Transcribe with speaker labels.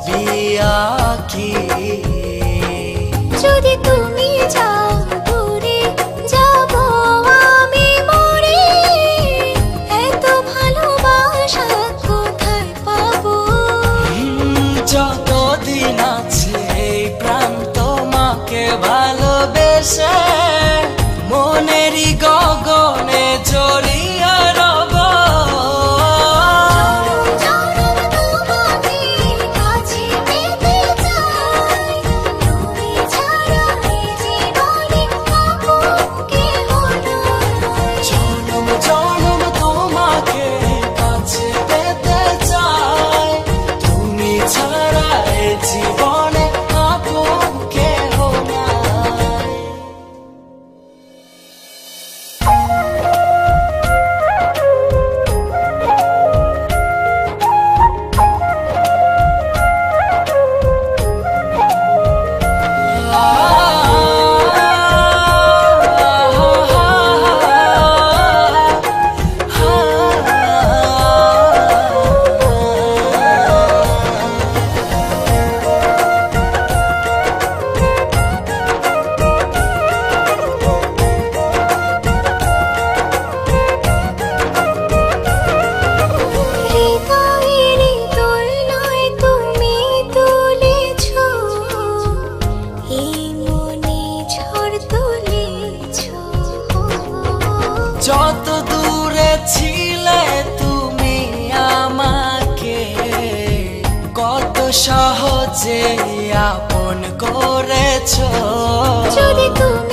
Speaker 1: ছবি আঁকি।
Speaker 2: যদি তুমি যাও দূরে যাব আমি মরে, এত ভালোবাসা কোথায় পাবো?
Speaker 1: যতদিন আছে এই প্রাণ তোমাকে ভালোবেসে মনেরই গগনে জড়িয়ে রব।
Speaker 2: তোমাকে কাছে পেতে চাই, তুমি ছাড়া এই জীবনে আপন কেহ নাই।
Speaker 1: জনম জনম তোমাকে কাছে পেতে চাই, তুমি ছাড়া এ জীবনে আপন কেহ নাই।
Speaker 2: হৃদয়েরই দোলনায় তুমি তুলেছ, এই মনে ঝড় তুলেছ।
Speaker 1: যত দূরে ছিলে তুমি আমাকে কত সহজে আপন করেছো।
Speaker 2: যদি তুমি